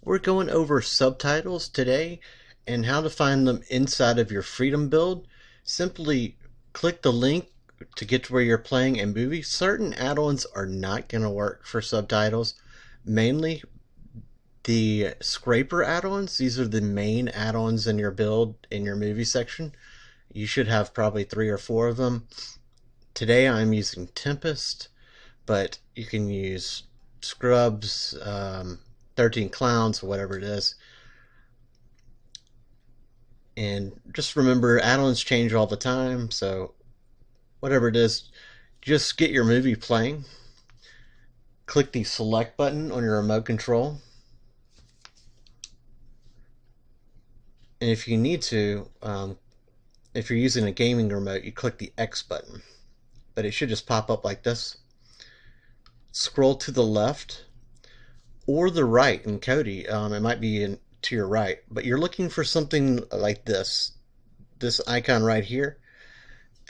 We're going over subtitles today and how to find them inside of your Freedom build. Simply click the link to get to where you're playing a movie. Certain add-ons are not going to work for subtitles. Mainly the scraper add-ons. These are the main add-ons in your build in your movie section. You should have probably 3 or 4 of them. Today I'm using Tempest, but you can use Scrubs, 13 Clowns, or whatever it is. And just remember, add-ons change all the time, so whatever it is, just get your movie playing. Click the select button on your remote control. And if you need to, if you're using a gaming remote, you click the X button. But it should just pop up like this. Scroll to the left or the right in Kodi. It might be to your right, but you're looking for something like this. This icon right here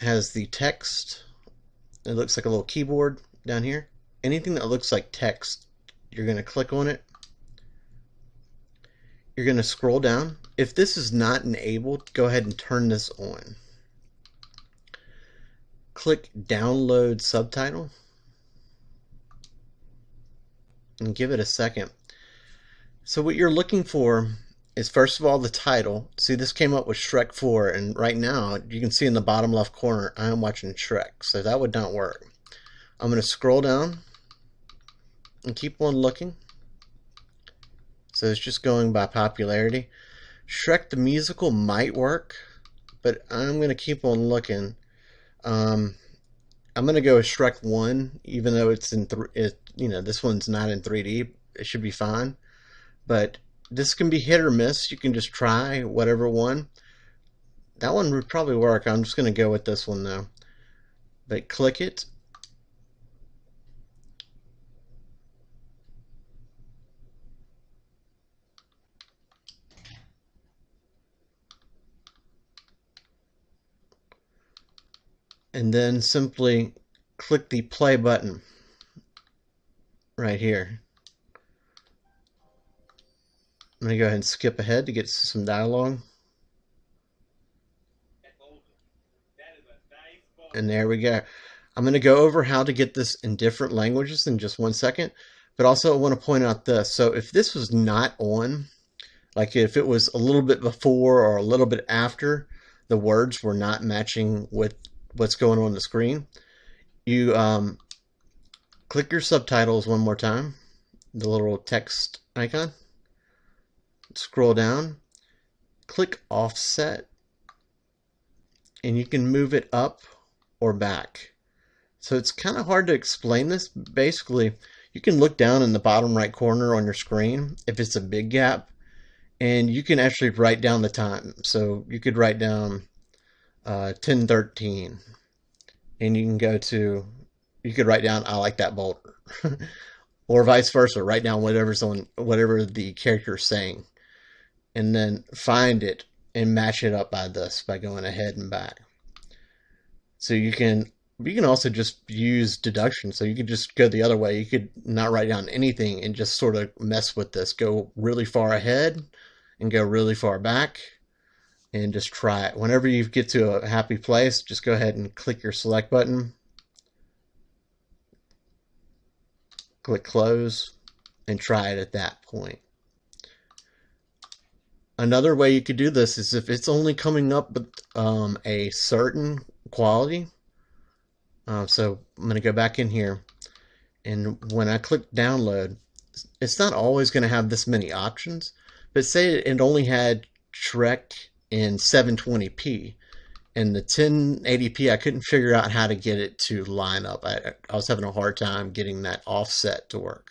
has the text. It looks like a little keyboard down here. Anything that looks like text, you're going to click on it. You're going to scroll down. If this is not enabled, go ahead and turn this on. Click download subtitle and give it a second. So what you're looking for is, first of all, the title. See, this came up with Shrek 4, and right now you can see in the bottom left corner I am watching Shrek, so that would not work. I'm going to scroll down and keep on looking. So it's just going by popularity. Shrek the musical might work, but I'm going to keep on looking. I'm going to go with Shrek 1, even though it's in this one's not in 3D. It should be fine. But this can be hit or miss. You can just try whatever one. That one would probably work. I'm just going to go with this one though. But click it. And then simply click the play button right here. I'm going to go ahead and skip ahead to get some dialogue. And there we go. I'm going to go over how to get this in different languages in just 1 second. But also I want to point out this. So if this was not on, like if it was a little bit before or a little bit after, the words were not matching with what's going on the screen, you click your subtitles one more time, the little text icon, scroll down, click offset, and you can move it up or back. So it's kind of hard to explain this. Basically, you can look down in the bottom right corner on your screen if it's a big gap, and you can actually write down the time. So you could write down 10:13, and you could write down I like that boulder, or vice versa. Write down whatever the character is saying, and then find it and match it up by going ahead and back. So you can also just use deduction. So you could just go the other way. You could not write down anything and just sort of mess with this. Go really far ahead and go really far back. And just try it. Whenever you get to a happy place, just go ahead and click your select button. Click close and try it at that point. Another way you could do this is if it's only coming up with a certain quality. So I'm going to go back in here, and when I click download, it's not always going to have this many options. But say it only had Shrek in 720p, and the 1080p, I couldn't figure out how to get it to line up. I was having a hard time getting that offset to work.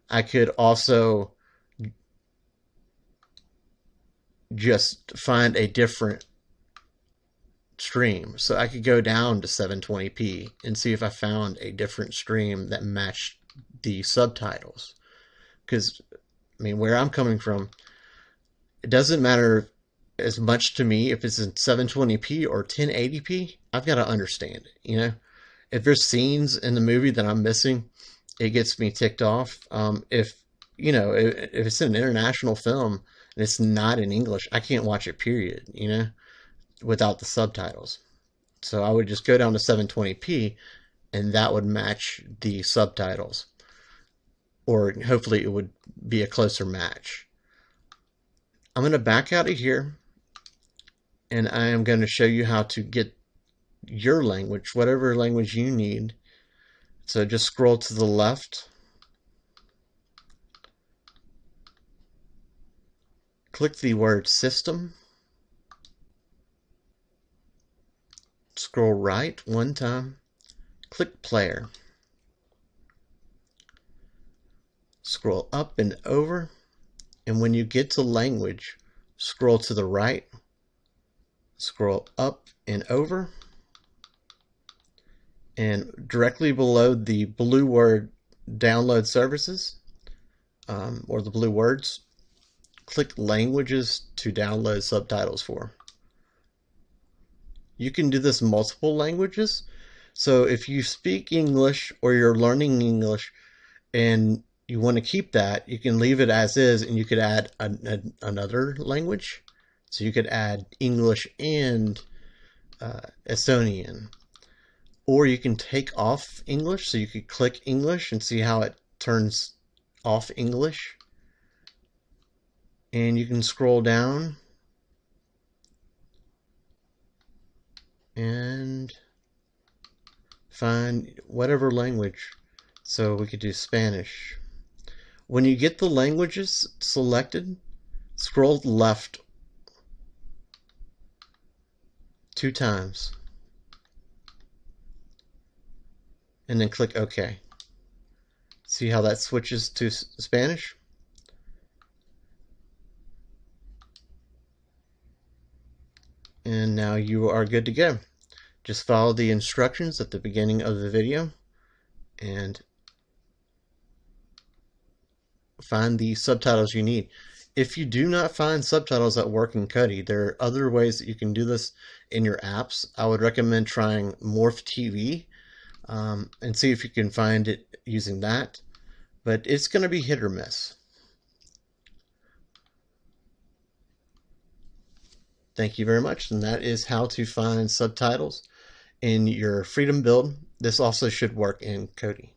I could also just find a different stream. So I could go down to 720p and see if I found a different stream that matched the subtitles. Because, I mean, where I'm coming from, it doesn't matter as much to me if it's in 720p or 1080p. I've got to understand it, If there's scenes in the movie that I'm missing, it gets me ticked off. If you know, if it's an international film and it's not in English, I can't watch it, period, you know, without the subtitles. So I would just go down to 720p and that would match the subtitles. Or hopefully it would be a closer match. I'm going to back out of here and I am going to show you how to get your language, whatever language you need. So just scroll to the left, click the word system, scroll right one time, click player, scroll up and over, and when you get to language, scroll to the right, scroll up and over, and directly below the blue word download services, or the blue words, click languages to download subtitles for. You can do this multiple languages. So if you speak English or you're learning English and you want to keep that, you can leave it as is and you could add another language. So you could add English and Estonian. Or you can take off English, so you could click English and see how it turns off English. And you can scroll down and find whatever language. So we could do Spanish. When you get the languages selected, scroll left 2 times. And then click OK. See how that switches to Spanish? And now you are good to go. Just follow the instructions at the beginning of the video and find the subtitles you need. If you do not find subtitles that work in Kodi, there are other ways that you can do this in your apps. I would recommend trying Morph TV and see if you can find it using that. But it's going to be hit or miss. Thank you very much. And that is how to find subtitles in your Freedom build. This also should work in Kodi.